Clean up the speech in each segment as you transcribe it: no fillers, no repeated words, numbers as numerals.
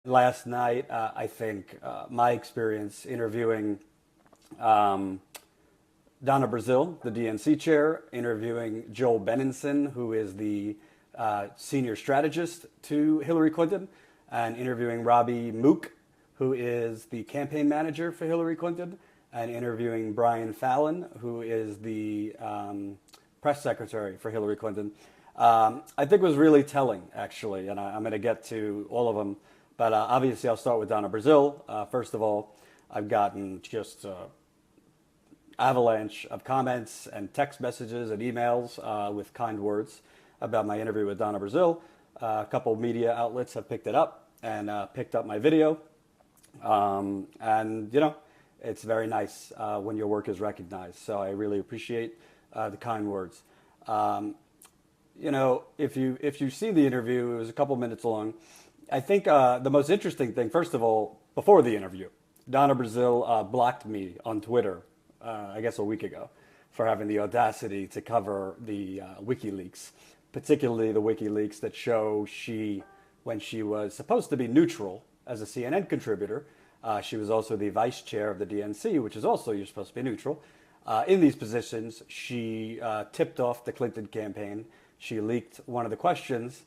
Last night, I think my experience interviewing um, Donna Brazile, the DNC chair, interviewing Joel Benenson, who is the senior strategist to Hillary Clinton, and interviewing Robbie Mook, who is the campaign manager for Hillary Clinton, and interviewing Brian Fallon, who is the press secretary for Hillary Clinton. I think was really telling, actually, and I'm going to get to all of them. But obviously, I'll start with Donna Brazile. First of all, I've gotten just avalanche of comments and text messages and emails with kind words about my interview with Donna Brazile. A couple media outlets have picked it up and picked up my video. And, it's very nice when your work is recognized. So I really appreciate the kind words. If you see the interview, it was a couple minutes long. I think the most interesting thing, first of all, before the interview, Donna Brazile blocked me on Twitter, I guess a week ago, for having the audacity to cover the WikiLeaks, particularly the WikiLeaks that show when she was supposed to be neutral as a CNN contributor, she was also the vice chair of the DNC, which is also, you're supposed to be neutral. In these positions, she tipped off the Clinton campaign. She leaked one of the questions.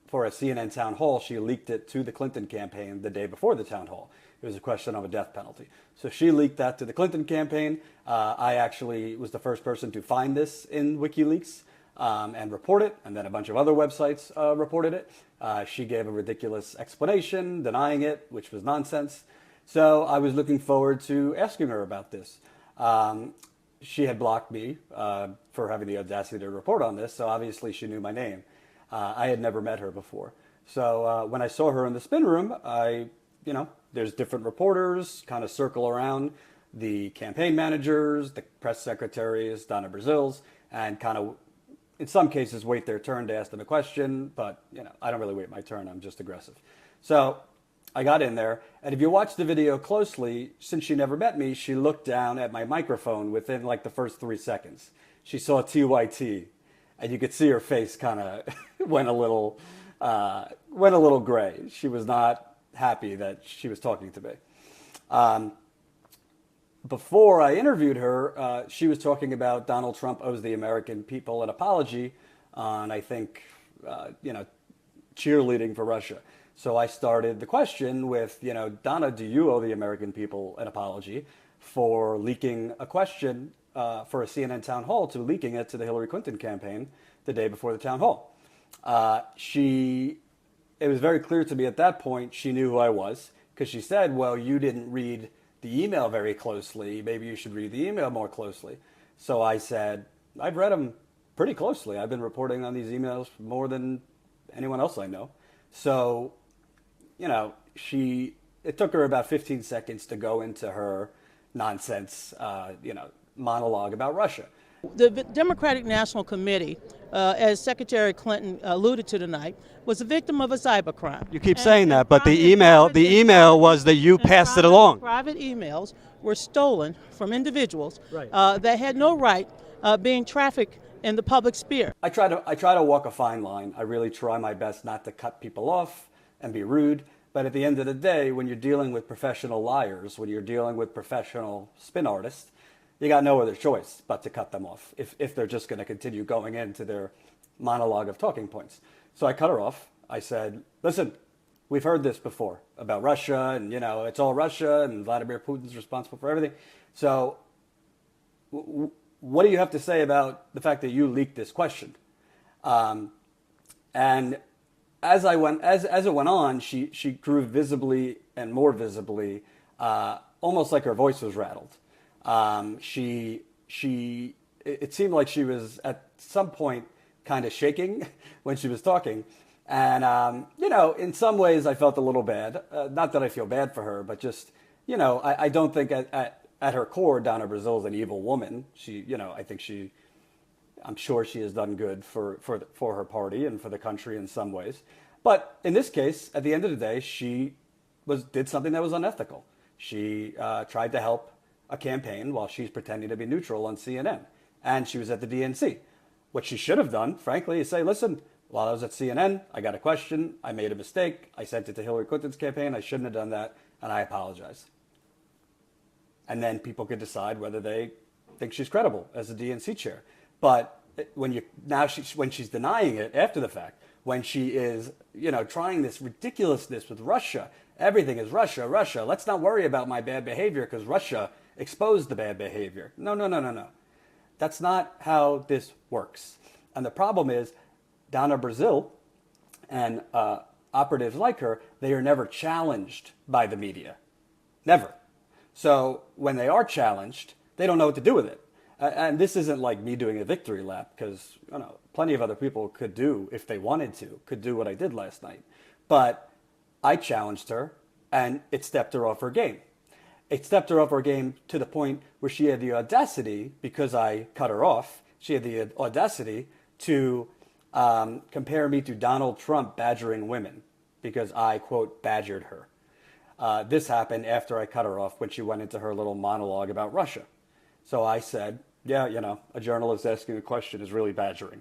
For a CNN town hall, she leaked it to the Clinton campaign the day before the town hall. It was a question of a death penalty. So she leaked that to the Clinton campaign. I actually was the first person to find this in WikiLeaks and report it, and then a bunch of other websites reported it. She gave a ridiculous explanation, denying it, which was nonsense. So I was looking forward to asking her about this. She had blocked me for having the audacity to report on this, so obviously she knew my name. I had never met her before. So when I saw her in the spin room, there's different reporters kind of circle around the campaign managers, the press secretaries, Donna Brazile's, and kind of, in some cases, wait their turn to ask them a question. But, I don't really wait my turn. I'm just aggressive. So I got in there. And if you watch the video closely, since she never met me, she looked down at my microphone within like the first 3 seconds. She saw TYT. And you could see her face kind of went a little gray. She was not happy that she was talking to me. Before I interviewed her, she was talking about Donald Trump owes the American people an apology on, I think, cheerleading for Russia. So I started the question with, Donna, do you owe the American people an apology for leaking a question for a CNN town hall to leaking it to the Hillary Clinton campaign the day before the town hall? It was very clear to me at that point she knew who I was, because she said, well, you didn't read the email very closely. Maybe you should read the email more closely. So I said, I've read them pretty closely. I've been reporting on these emails more than anyone else I know. So, it took her about 15 seconds to go into her nonsense, monologue about Russia. The Democratic National Committee, as Secretary Clinton alluded to tonight, was a victim of a cybercrime. You keep saying that, but the email was that you passed it along. Private emails were stolen from individuals Right. That had no right being trafficked in the public sphere. I try to walk a fine line. I really try my best not to cut people off and be rude. But at the end of the day, when you're dealing with professional liars, when you're dealing with professional spin artists, you got no other choice but to cut them off if they're just going to continue going into their monologue of talking points. So I cut her off. I said, listen, we've heard this before about Russia and, it's all Russia and Vladimir Putin's responsible for everything. So what do you have to say about the fact that you leaked this question? And as it went on, she grew visibly and more visibly, almost like her voice was rattled. It seemed like she was at some point kind of shaking when she was talking. And, in some ways I felt a little bad. Not that I feel bad for her, but just, I don't think at her core, Donna Brazile is an evil woman. I'm sure she has done good for her party and for the country in some ways. But in this case, at the end of the day, she did something that was unethical. She tried to help a campaign while she's pretending to be neutral on CNN. And she was at the DNC. What she should have done, frankly, is say, listen, While I was at CNN, I got a question. I made a mistake. I sent it to Hillary Clinton's campaign. I shouldn't have done that, and I apologize. And then people could decide whether they think she's credible as a DNC chair. But when she's denying it after the fact, when she is, trying this ridiculousness with Russia, everything is Russia, Russia. Let's not worry about my bad behavior because Russia exposed the bad behavior. No, no, no, no, no. That's not how this works. And the problem is, Donna Brazile and operatives like her, they are never challenged by the media. Never. So when they are challenged, they don't know what to do with it. And this isn't like me doing a victory lap because plenty of other people could do, if they wanted to, could do what I did last night. But I challenged her and it stepped her off her game. It stepped her off her game to the point where she had the audacity, because I cut her off, she had the audacity to compare me to Donald Trump badgering women because I, quote, badgered her. This happened after I cut her off when she went into her little monologue about Russia. So I said, yeah, a journalist asking a question is really badgering.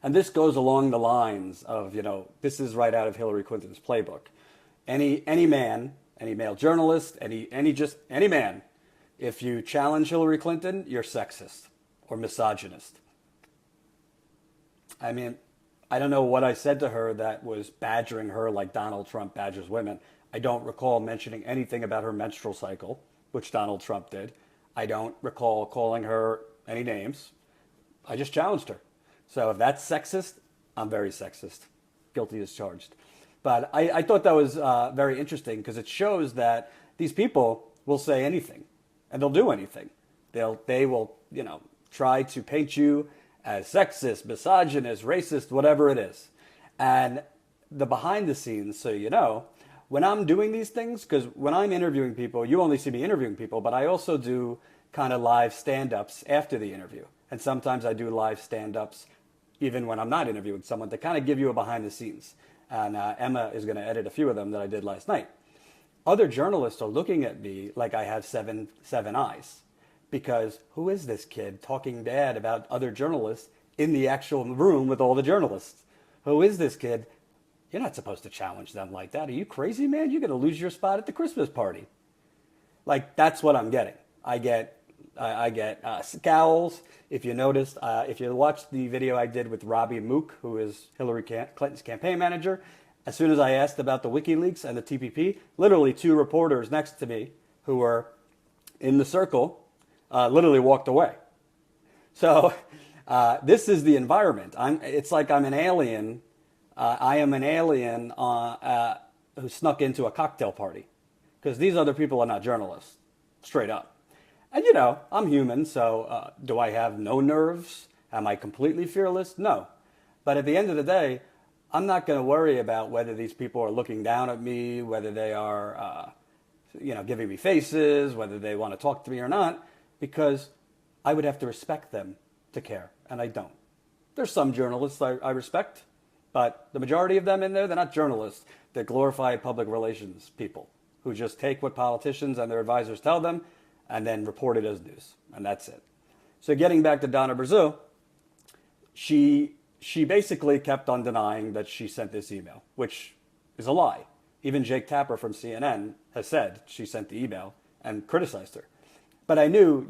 And this goes along the lines of, this is right out of Hillary Clinton's playbook. Any man, any male journalist, any man, if you challenge Hillary Clinton, you're sexist or misogynist. I mean, I don't know what I said to her that was badgering her like Donald Trump badgers women. I don't recall mentioning anything about her menstrual cycle, which Donald Trump did. I don't recall calling her any names. I just challenged her. So if that's sexist, I'm very sexist. Guilty as charged. But I thought that was very interesting because it shows that these people will say anything and they'll do anything. They will, try to paint you as sexist, misogynist, racist, whatever it is. And the behind the scenes, so when I'm doing these things, because when I'm interviewing people, you only see me interviewing people, but I also do kind of live stand-ups after the interview. And sometimes I do live stand-ups even when I'm not interviewing someone to kind of give you a behind the scenes. And Emma is going to edit a few of them that I did last night. Other journalists are looking at me like I have seven eyes. Because who is this kid talking bad about other journalists in the actual room with all the journalists? Who is this kid? You're not supposed to challenge them like that. Are you crazy, man? You're going to lose your spot at the Christmas party. Like, that's what I'm getting. I get scowls. If you noticed, if you watched the video I did with Robbie Mook, who is Hillary Clinton's campaign manager, as soon as I asked about the WikiLeaks and the TPP, literally two reporters next to me who were in the circle literally walked away. So this is the environment. It's like I'm an alien. I am an alien who snuck into a cocktail party because these other people are not journalists, straight up. And I'm human, so do I have no nerves? Am I completely fearless? No. But at the end of the day, I'm not going to worry about whether these people are looking down at me, whether they are, giving me faces, whether they want to talk to me or not, because I would have to respect them to care, and I don't. There's some journalists I respect, but the majority of them in there, they're not journalists. They're glorified public relations people who just take what politicians and their advisors tell them and then report it as news, and that's it. So getting back to Donna Brazile, she basically kept on denying that she sent this email, which is a lie. Even Jake Tapper from CNN has said she sent the email and criticized her. But I knew,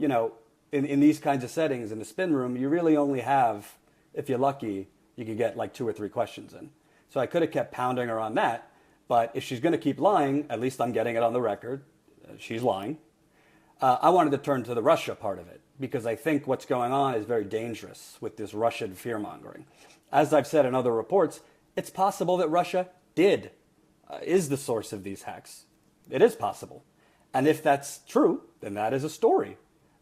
in these kinds of settings, in the spin room, you really only have, if you're lucky, you could get like 2 or 3 questions in. So I could have kept pounding her on that. But if she's going to keep lying, at least I'm getting it on the record. She's lying. I wanted to turn to the Russia part of it because I think what's going on is very dangerous with this Russian fear-mongering. As I've said in other reports, it's possible that Russia is the source of these hacks. It is possible. And if that's true, then that is a story.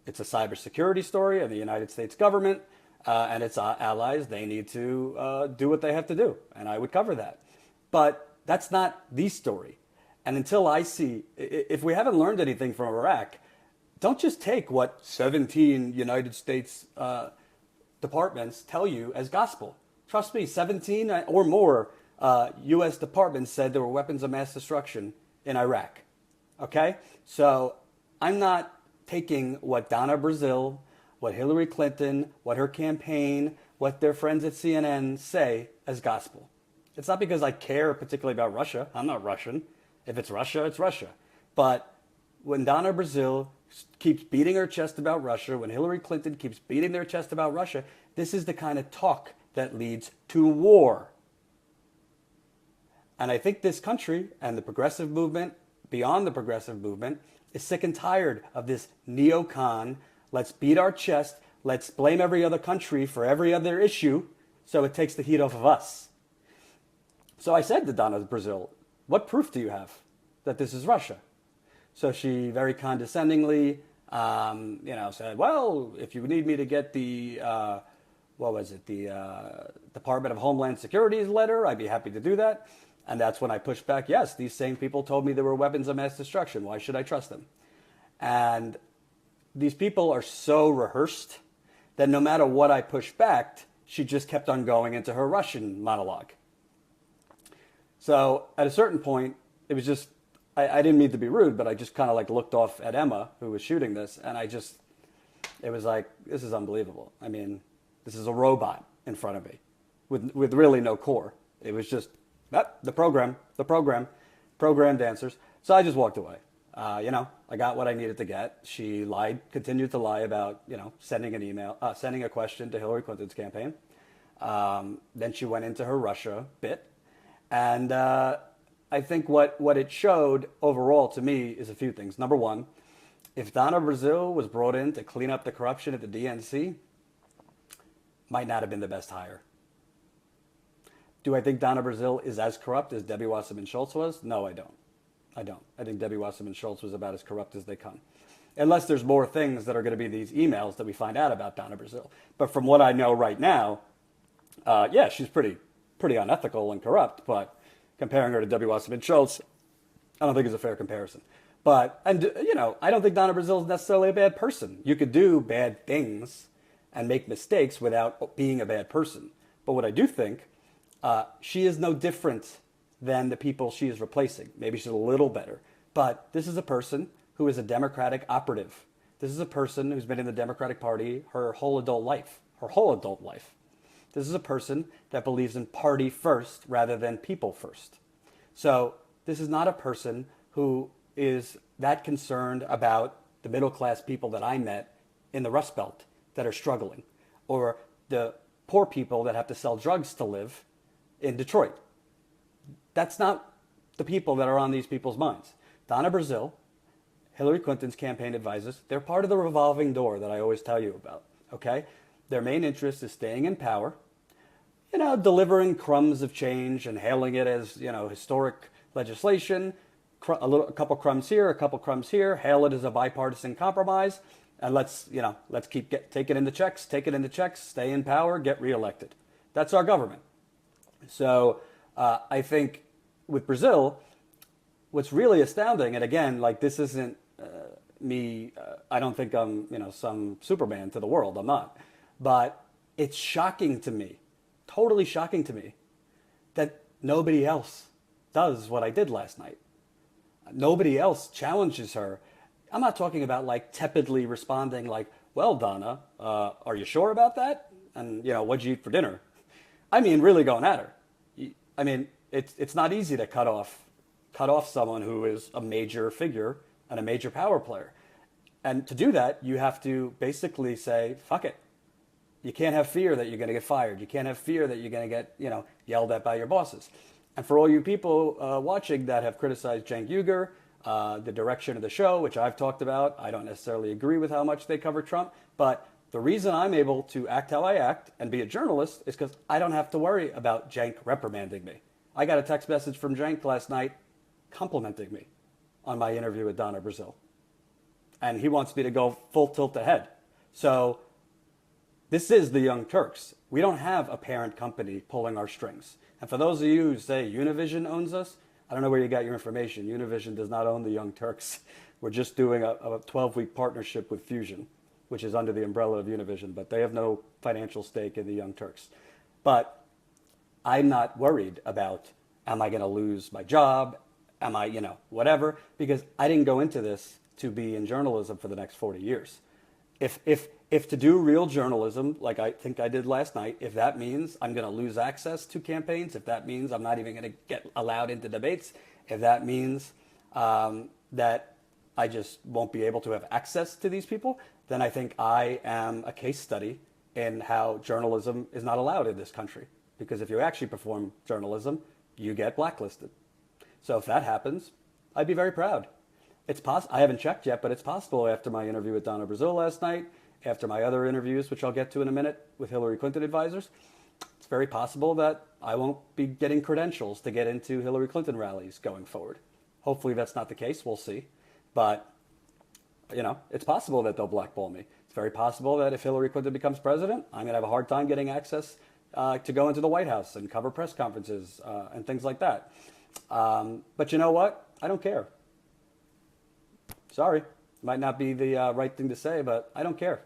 It's a cybersecurity story, and the United States government and its allies, they need to do what they have to do, and I would cover that. But that's not the story. And until I see, if we haven't learned anything from Iraq, don't just take what 17 United States departments tell you as gospel. Trust me, 17 or more U.S. departments said there were weapons of mass destruction in Iraq. Okay? So I'm not taking what Donna Brazile, what Hillary Clinton, what her campaign, what their friends at CNN say as gospel. It's not because I care particularly about Russia. I'm not Russian. If it's Russia, it's Russia. But when Donna Brazile keeps beating her chest about Russia, when Hillary Clinton keeps beating their chest about Russia, this is the kind of talk that leads to war. And I think this country and the progressive movement, beyond the progressive movement, is sick and tired of this neocon. Let's beat our chest. Let's blame every other country for every other issue so it takes the heat off of us. So I said to Donna Brazile, what proof do you have that this is Russia? So she very condescendingly, said, well, if you need me to get the, Department of Homeland Security's letter, I'd be happy to do that. And that's when I pushed back, yes, these same people told me there were weapons of mass destruction. Why should I trust them? And these people are so rehearsed that no matter what I pushed back, she just kept on going into her Russian monologue. So at a certain point, it was just, I didn't mean to be rude, but I just kind of like looked off at Emma, who was shooting this, and it was like, this is unbelievable. I mean, this is a robot in front of me with really no core. It was just, the programmed answers. So I just walked away. I got what I needed to get. She continued to lie about, sending a question to Hillary Clinton's campaign. Then she went into her Russia bit. And I think what it showed overall to me is a few things. Number one, if Donna Brazile was brought in to clean up the corruption at the DNC, might not have been the best hire. Do I think Donna Brazile is as corrupt as Debbie Wasserman Schultz was? No, I don't. I think Debbie Wasserman Schultz was about as corrupt as they come. Unless there's more things that are going to be these emails that we find out about Donna Brazile. But from what I know right now, she's pretty unethical and corrupt, but comparing her to Debbie Wasserman Schultz, I don't think is a fair comparison. I don't think Donna Brazile is necessarily a bad person. You could do bad things and make mistakes without being a bad person. But what I do think, she is no different than the people she is replacing. Maybe she's a little better. But this is a person who is a Democratic operative. This is a person who's been in the Democratic Party her whole adult life. This is a person that believes in party first rather than people first. So this is not a person who is that concerned about the middle class people that I met in the Rust Belt that are struggling, or the poor people that have to sell drugs to live in Detroit. That's not the people that are on these people's minds. Donna Brazile, Hillary Clinton's campaign advisors, they're part of the revolving door that I always tell you about, okay? Their main interest is staying in power, delivering crumbs of change and hailing it as, historic legislation, a couple crumbs here, a couple crumbs here, hail it as a bipartisan compromise, and let's take it in the checks, stay in power, get reelected. That's our government. So I think with Brazile, what's really astounding, and again, this isn't me, I don't think I'm, some Superman to the world, I'm not. But it's shocking to me, totally shocking to me, that nobody else does what I did last night. Nobody else challenges her. I'm not talking about tepidly responding well, Donna, are you sure about that? And, what'd you eat for dinner? I mean, really going at her. I mean, it's not easy to cut off someone who is a major figure and a major power player. And to do that, you have to basically say, fuck it. You can't have fear that you're going to get fired. You can't have fear that you're going to get, yelled at by your bosses. And for all you people watching that have criticized Cenk Uygur, the direction of the show, which I've talked about, I don't necessarily agree with how much they cover Trump, but the reason I'm able to act how I act and be a journalist is because I don't have to worry about Cenk reprimanding me. I got a text message from Cenk last night complimenting me on my interview with Donna Brazile. And he wants me to go full tilt ahead. So this is the Young Turks. We don't have a parent company pulling our strings. And for those of you who say Univision owns us, I don't know where you got your information. Univision does not own the Young Turks. We're just doing a 12-week partnership with Fusion, which is under the umbrella of Univision, but they have no financial stake in the Young Turks. But I'm not worried about, am I going to lose my job? Am I, whatever? Because I didn't go into this to be in journalism for the next 40 years. If If to do real journalism, like I think I did last night, if that means I'm going to lose access to campaigns, if that means I'm not even going to get allowed into debates, if that means that I just won't be able to have access to these people, then I think I am a case study in how journalism is not allowed in this country. Because if you actually perform journalism, you get blacklisted. So if that happens, I'd be very proud. I haven't checked yet, but it's possible after my interview with Donna Brazile last night, after my other interviews, which I'll get to in a minute with Hillary Clinton advisors, it's very possible that I won't be getting credentials to get into Hillary Clinton rallies going forward. Hopefully that's not the case. We'll see. But, it's possible that they'll blackball me. It's very possible that if Hillary Clinton becomes president, I'm going to have a hard time getting access to go into the White House and cover press conferences and things like that. But you know what? I don't care. Sorry. Might not be the right thing to say, but I don't care.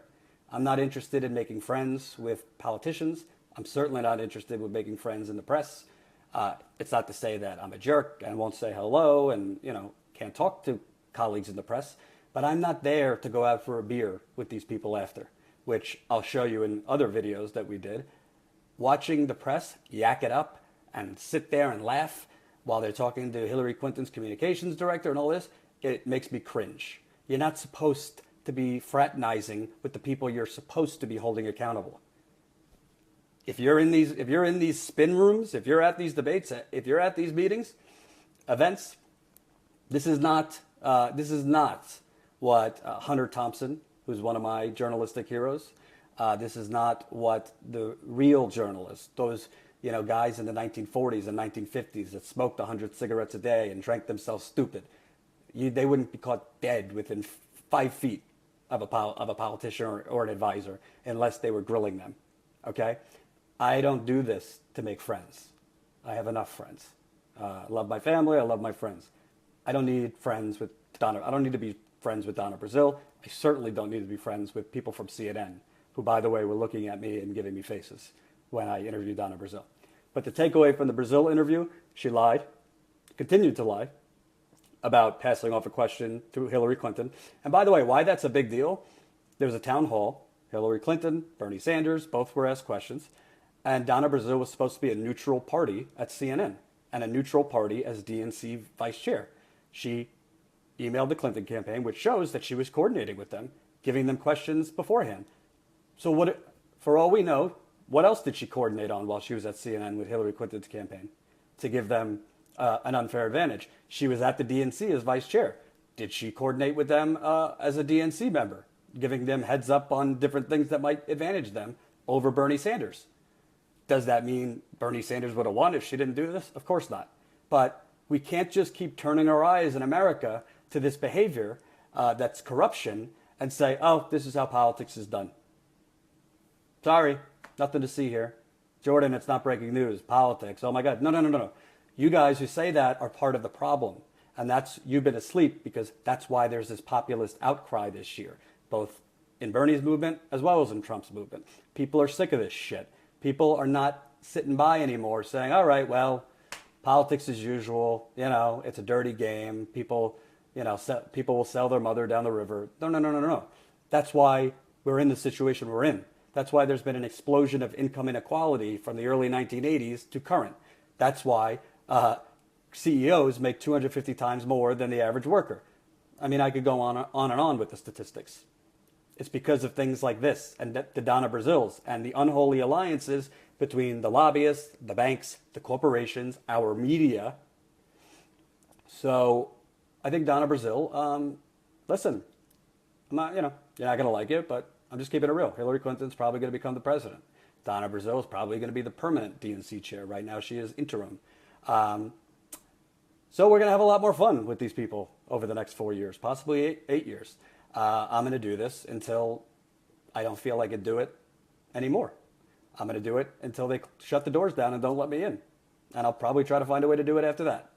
I'm not interested in making friends with politicians. I'm certainly not interested in making friends in the press. It's not to say that I'm a jerk and won't say hello and, can't talk to colleagues in the press, but I'm not there to go out for a beer with these people after, which I'll show you in other videos that we did. Watching the press yak it up and sit there and laugh while they're talking to Hillary Clinton's communications director and all this, it makes me cringe. You're not supposed to be fraternizing with the people you're supposed to be holding accountable. If you're in these spin rooms, if you're at these debates, if you're at these meetings, events, this is not what Hunter Thompson, who's one of my journalistic heroes, this is not what the real journalists, those guys in the 1940s and 1950s that smoked 100 cigarettes a day and drank themselves stupid. They wouldn't be caught dead within 5 feet of a politician or an advisor unless they were grilling them. Okay? I don't do this to make friends. I have enough friends. I love my family. I love my friends. I don't need friends with Donna. I don't need to be friends with Donna Brazile. I certainly don't need to be friends with people from CNN, who, by the way, were looking at me and giving me faces when I interviewed Donna Brazile. But the takeaway from the Brazile interview, she lied, continued to lie, about passing off a question to Hillary Clinton. And by the way, why that's a big deal, there was a town hall. Hillary Clinton, Bernie Sanders, both were asked questions. And Donna Brazile was supposed to be a neutral party at CNN and a neutral party as DNC vice chair. She emailed the Clinton campaign, which shows that she was coordinating with them, giving them questions beforehand. So for all we know, what else did she coordinate on while she was at CNN with Hillary Clinton's campaign to give them an unfair advantage? She was at the DNC as vice chair. Did she coordinate with them as a DNC member, giving them heads up on different things that might advantage them over Bernie Sanders? Does that mean Bernie Sanders would have won if she didn't do this? Of course not. But we can't just keep turning our eyes in America to this behavior that's corruption and say, oh, this is how politics is done. Sorry, nothing to see here. Jordan, it's not breaking news. Politics. Oh my God. No. You guys who say that are part of the problem. And you've been asleep, because that's why there's this populist outcry this year, both in Bernie's movement as well as in Trump's movement. People are sick of this shit. People are not sitting by anymore saying, all right, well, politics as usual. It's a dirty game. People will sell their mother down the river. No. That's why we're in the situation we're in. That's why there's been an explosion of income inequality from the early 1980s to current. That's why CEOs make 250 times more than the average worker. I mean, I could go on and on with the statistics. It's because of things like this and the Donna Braziles and the unholy alliances between the lobbyists, the banks, the corporations, our media. So I think Donna Brazile, listen, I'm not, you're not going to like it, but I'm just keeping it real. Hillary Clinton's probably going to become the president. Donna Brazile is probably going to be the permanent DNC chair. Right now she is interim. So we're going to have a lot more fun with these people over the next 4 years, possibly eight years. I'm going to do this until I don't feel I can do it anymore. I'm going to do it until they shut the doors down and don't let me in. And I'll probably try to find a way to do it after that.